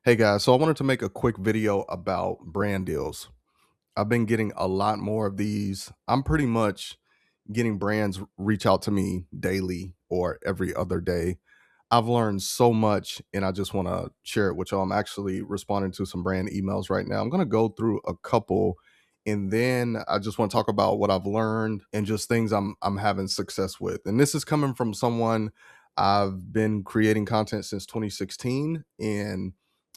Hey guys, so I wanted to make a quick video about brand deals. I've been getting a lot more of these. I'm pretty much getting brands reach out to me daily or every other day. I've learned so much and I just want to share it with y'all. I'm actually responding to some brand emails right now. I'm going to go through a couple and then I just want to talk about what I've learned and just things I'm having success with. And this is coming from someone. I've been creating content since 2016, and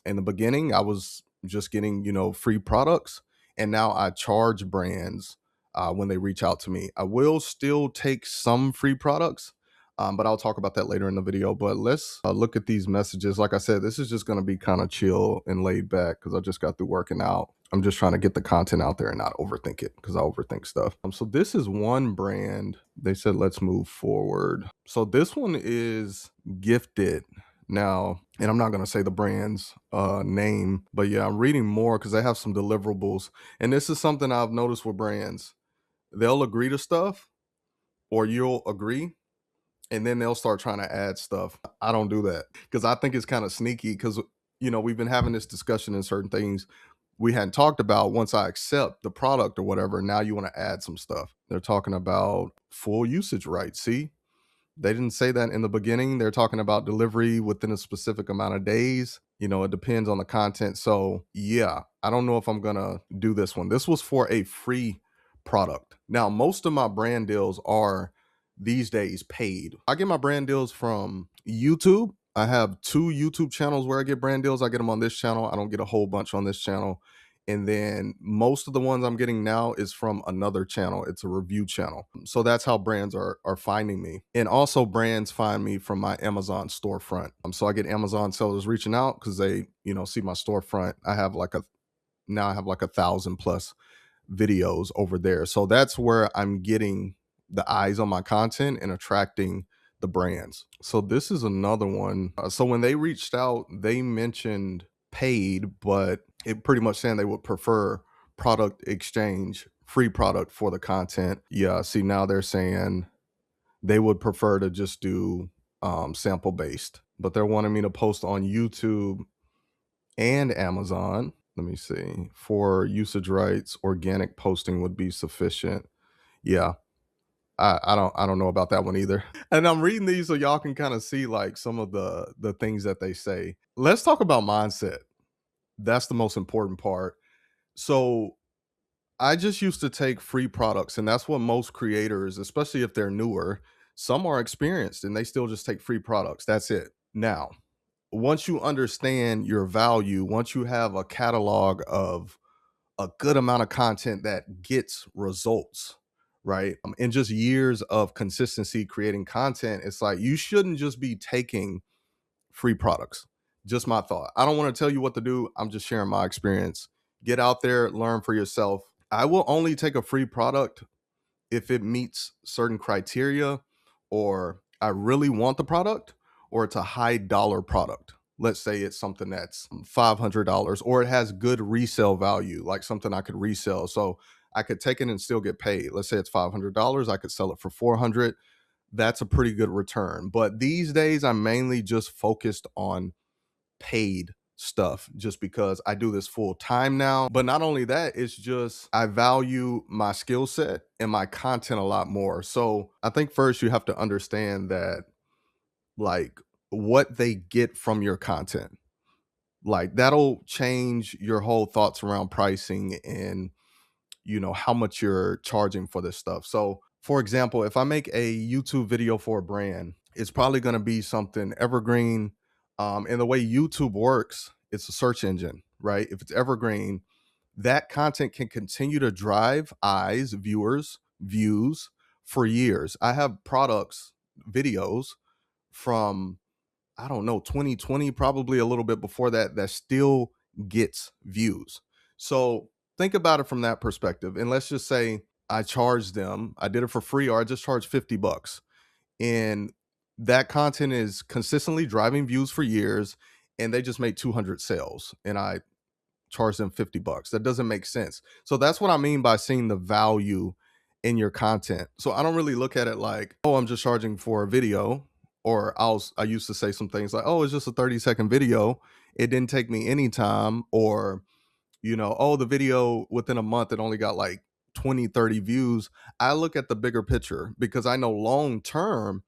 in the beginning I was just getting, free products, and now I charge brands when they reach out to me. I will still take some free products, but I'll talk about that later in the video. But let's look at these messages. Like I said, this is just going to be kind of chill and laid back because I just got through working out. I'm just trying to get the content out there and not overthink it because I overthink stuff. So this is one brand. They said, let's move forward. So this one is Gifted. Now, and I'm not going to say the brand's name, but yeah, I'm reading more because they have some deliverables. And this is something I've noticed with brands. They'll agree to stuff, or you'll agree, and then they'll start trying to add stuff. I don't do that because I think it's kind of sneaky because, we've been having this discussion in certain things we hadn't talked about. Once I accept the product or whatever, now you want to add some stuff. They're talking about full usage rights. See, they didn't say that in the beginning. They're talking about delivery within a specific amount of days. It depends on the content. So, yeah, I don't know if I'm going to do this one. This was for a free product. Now, most of my brand deals are these days paid. I get my brand deals from YouTube. I have two YouTube channels where I get brand deals. I get them on this channel. I don't get a whole bunch on this channel. And then most of the ones I'm getting now is from another channel. It's a review channel. So that's how brands are finding me. And also brands find me from my Amazon storefront. So I get Amazon sellers reaching out because they, see my storefront. I have like 1,000 plus videos over there. So that's where I'm getting the eyes on my content and attracting the brands. So this is another one. So when they reached out, they mentioned paid, but it pretty much saying they would prefer product exchange, free product for the content. Yeah, see, now they're saying they would prefer to just do sample based, but they're wanting me to post on YouTube and Amazon. Let me see. For usage rights, organic posting would be sufficient. Yeah. I don't know about that one either. And I'm reading these so y'all can kind of see like some of the things that they say. Let's talk about mindset. That's the most important part. So I just used to take free products, and that's what most creators, especially if they're newer, some are experienced and they still just take free products. That's it. Now, once you understand your value, once you have a catalog of a good amount of content that gets results, right? And just years of consistency creating content, it's like you shouldn't just be taking free products. Just my thought. I don't want to tell you what to do. I'm just sharing my experience. Get out there, learn for yourself. I will only take a free product if it meets certain criteria, or I really want the product, or it's a high dollar product. Let's say it's something that's $500, or it has good resale value, like something I could resell. So I could take it and still get paid. Let's say it's $500. I could sell it for 400. That's a pretty good return. But these days, I'm mainly just focused on paid stuff just because I do this full time now. But not only that, it's just I value my skill set and my content a lot more. So I think first you have to understand that, like, what they get from your content. Like that'll change your whole thoughts around pricing and how much you're charging for this stuff. So for example, if I make a YouTube video for a brand, it's probably going to be something evergreen. And the way YouTube works, it's a search engine, right? If it's evergreen, that content can continue to drive eyes, viewers, views for years. I have products, videos from, I don't know, 2020, probably a little bit before that, that still gets views. So think about it from that perspective. And let's just say I charged them, I did it for free, or I just charged 50 bucks. And that content is consistently driving views for years, and they just made 200 sales and I charge them 50 bucks. That doesn't make sense. So that's what I mean by seeing the value in your content. So I don't really look at it like, oh, I'm just charging for a video. Or I used to say some things like, oh, it's just a 30-second video. it didn't take me any time, or, oh, the video within a month, it only got like 20, 30 views. I look at the bigger picture because I know long term,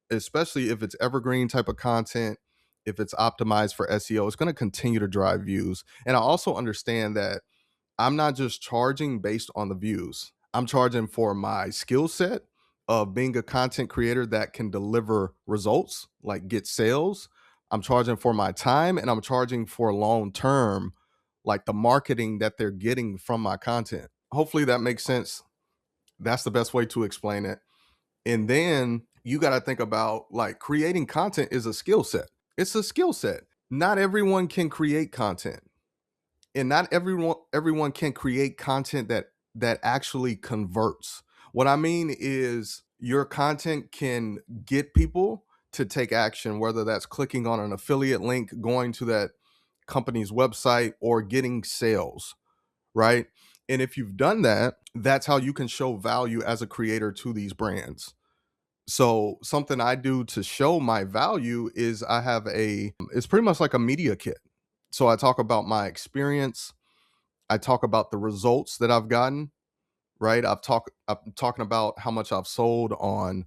especially if it's evergreen type of content, if it's optimized for SEO, it's going to continue to drive views. And I also understand that I'm not just charging based on the views. I'm charging for my skill set of being a content creator that can deliver results, like get sales. I'm charging for my time, and I'm charging for long term, like the marketing that they're getting from my content. Hopefully that makes sense. That's the best way to explain it. And then you got to think about, like, creating content is a skill set. It's a skill set. Not everyone can create content, and not everyone can create content that actually converts. What I mean is your content can get people to take action, whether that's clicking on an affiliate link, going to that company's website, or getting sales, right? And if you've done that, that's how you can show value as a creator to these brands. So something I do to show my value is I have it's pretty much like a media kit. So I talk about my experience, I talk about the results that I've gotten, right? I'm talking about how much I've sold on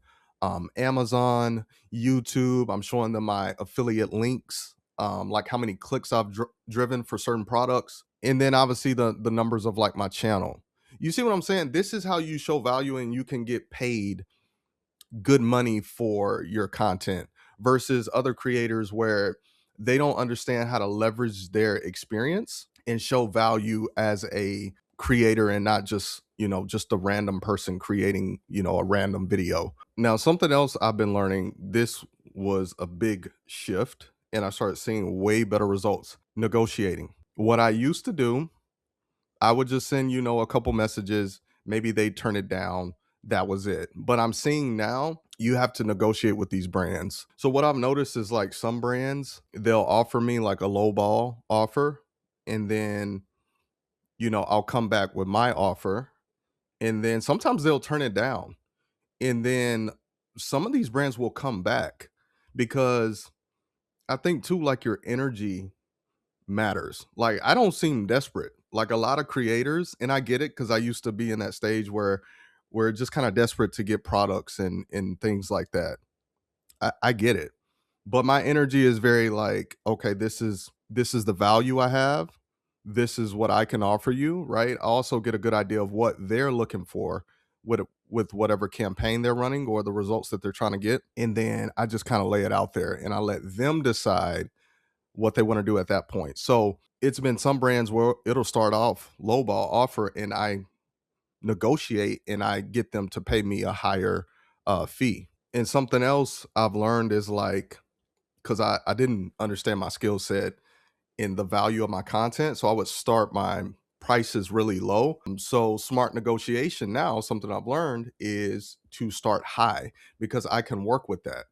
Amazon, YouTube. I'm showing them my affiliate links, like how many clicks I've driven for certain products, and then obviously the numbers of like my channel. You see what I'm saying? This is how you show value, and you can get paid good money for your content versus other creators where they don't understand how to leverage their experience and show value as a creator, and not just, just a random person creating, a random video. Now, something else I've been learning, this was a big shift, and I started seeing way better results. Negotiating. What I used to do, I would just send, a couple messages, maybe they turn it down. That was it. But I'm seeing now you have to negotiate with these brands. So what I've noticed is, like, some brands, they'll offer me like a low ball offer, and then, I'll come back with my offer, and then sometimes they'll turn it down. And then some of these brands will come back because I think too, like, your energy matters. Like, I don't seem desperate. Like a lot of creators, and I get it because I used to be in that stage where we're just kind of desperate to get products and things like that. I get it. But my energy is very like, okay, this is the value I have. This is what I can offer you, right? I also get a good idea of what they're looking for with whatever campaign they're running or the results that they're trying to get. And then I just kind of lay it out there, and I let them decide what they want to do at that point. So it's been some brands where it'll start off lowball offer, and I negotiate and I get them to pay me a higher fee. And something else I've learned is, like, because I didn't understand my skill set in the value of my content. So I would start my prices really low. So smart negotiation now, something I've learned is to start high, because I can work with that.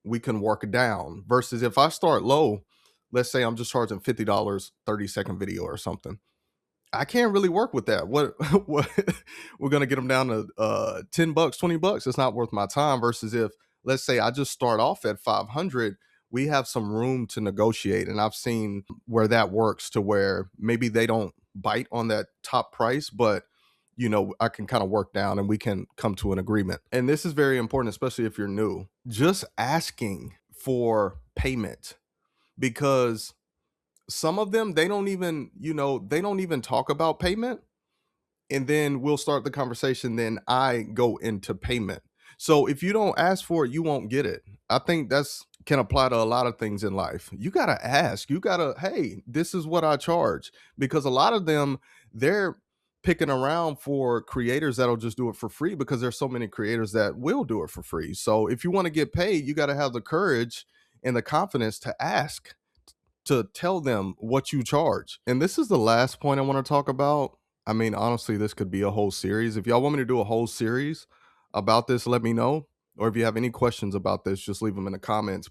We can work down versus if I start low, let's say I'm just charging $50, 30-second video or something. I can't really work with that. What we're gonna get them down to $10, $20. It's not worth my time. Versus if, let's say, I just start off at 500, we have some room to negotiate. And I've seen where that works to where maybe they don't bite on that top price, but I can kind of work down and we can come to an agreement. And this is very important, especially if you're new. Just asking for payment, because some of them, they don't even talk about payment, and then we'll start the conversation, then I go into payment. So if you don't ask for it, you won't get it. I think that's can apply to a lot of things in life. You got to ask. You got to, hey, this is what I charge, because a lot of them, they're picking around for creators that'll just do it for free, because there's so many creators that will do it for free. So if you want to get paid, you got to have the courage and the confidence to ask, to tell them what you charge. And this is the last point I want to talk about. I mean, honestly, this could be a whole series. If y'all want me to do a whole series about this, let me know. Or if you have any questions about this, just leave them in the comments.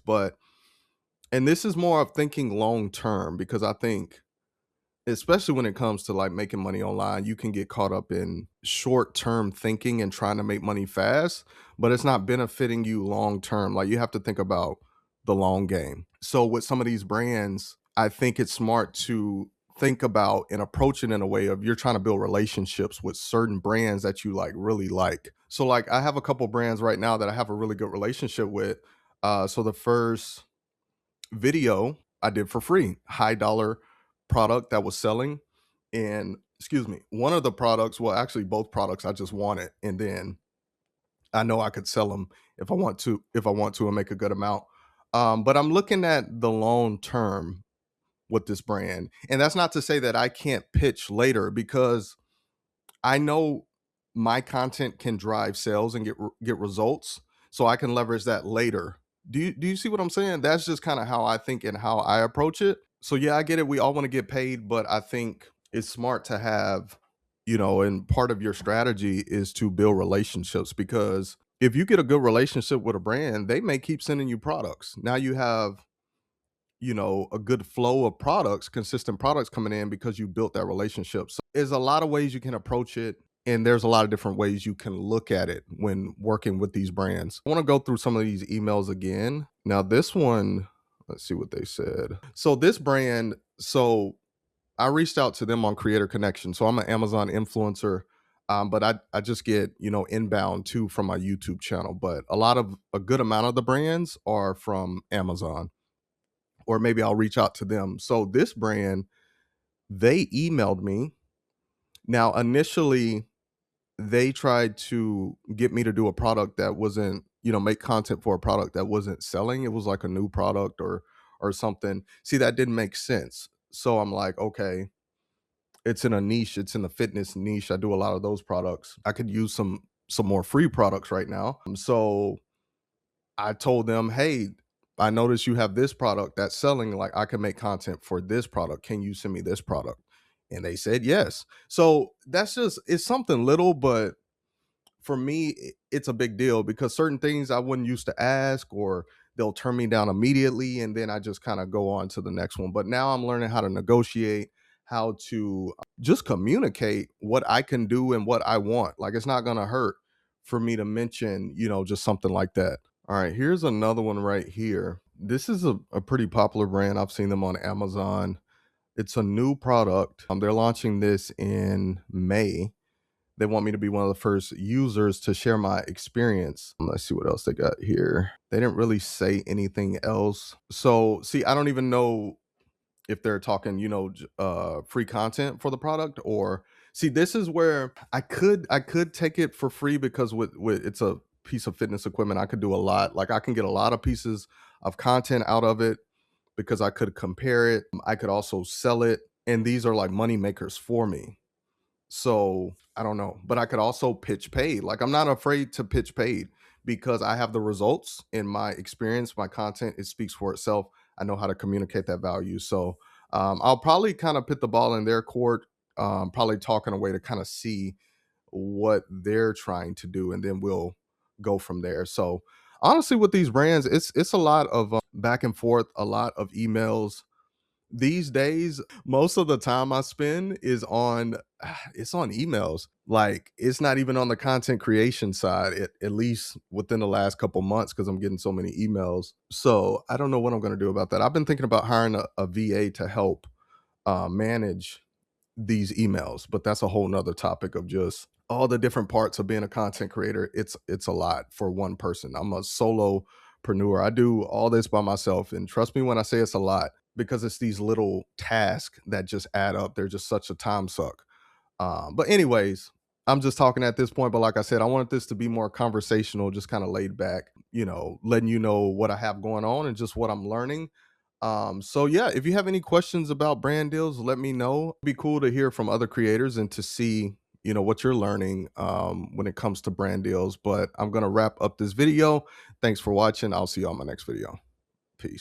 And this is more of thinking long term, because I think, especially when it comes to like making money online, you can get caught up in short term thinking and trying to make money fast, but it's not benefiting you long term. Like, you have to think about the long game. So with some of these brands, I think it's smart to think about and approach it in a way of you're trying to build relationships with certain brands that you like really like. So like I have a couple brands right now that I have a really good relationship with. So the first video I did for free, high dollar product that was selling. And excuse me, one of the products, well, actually both products I just wanted. And then I know I could sell them if I want to and make a good amount. But I'm looking at the long term with this brand. And that's not to say that I can't pitch later because I know my content can drive sales and get results, so I can leverage that later. Do you see what I'm saying? That's just kind of how I think and how I approach it. So yeah, I get it. We all want to get paid, but I think it's smart to have, and part of your strategy is to build relationships because if you get a good relationship with a brand, they may keep sending you products. Now you have a good flow of products, consistent products coming in because you built that relationship. So there's a lot of ways you can approach it. And there's a lot of different ways you can look at it when working with these brands. I want to go through some of these emails again. Now, this one, let's see what they said. So, this brand, so I reached out to them on Creator Connection. So, I'm an Amazon influencer, but I just get, inbound too from my YouTube channel. But a good amount of the brands are from Amazon or maybe I'll reach out to them. So this brand, they emailed me. Now, initially, they tried to get me to do a product that wasn't, make content for a product that wasn't selling. It was like a new product or something. See, that didn't make sense. So I'm like, okay, it's in a niche, it's in the fitness niche. I do a lot of those products. I could use some more free products right now. So I told them, "Hey, I noticed you have this product that's selling. Like, I can make content for this product. Can you send me this product?" And they said yes. So it's something little, but for me, it's a big deal because certain things I wouldn't used to ask, or they'll turn me down immediately, and then I just kind of go on to the next one. But now I'm learning how to negotiate, how to just communicate what I can do and what I want. Like, it's not gonna hurt for me to mention, just something like that. All right, here's another one right here. This is a pretty popular brand. I've seen them on Amazon. It's a new product. They're launching this in May. They want me to be one of the first users to share my experience. Let's see what else they got here. They didn't really say anything else. So, see, I don't even know if they're talking, free content for the product or see, this is where I could take it for free because with it's a piece of fitness equipment, I could do a lot. Like I can get a lot of pieces of content out of it because I could compare it. I could also sell it. And these are like money makers for me. So I don't know, but I could also pitch paid. Like I'm not afraid to pitch paid because I have the results in my experience, my content, it speaks for itself. I know how to communicate that value. So I'll probably kind of put the ball in their court, probably talk in a way to kind of see what they're trying to do, and then we'll go from there. So honestly, with these brands, it's a lot of back and forth, a lot of emails these days. Most of the time I spend is on it's on emails. Like it's not even on the content creation side, at least within the last couple months, because I'm getting so many emails. So I don't know what I'm going to do about that. I've been thinking about hiring a VA to help manage these emails, but that's a whole nother topic of just all the different parts of being a content creator. It's a lot for one person. I'm a solopreneur. I do all this by myself, and trust me when I say it's a lot because it's these little tasks that just add up. They're just such a time suck. But anyways, I'm just talking at this point. But like I said, I wanted this to be more conversational, just kind of laid back, letting you know what I have going on and just what I'm learning. So yeah, if you have any questions about brand deals, let me know. It'd be cool to hear from other creators and to see, what you're learning when it comes to brand deals. But I'm gonna wrap up this video. Thanks for watching. I'll see you on my next video. Peace.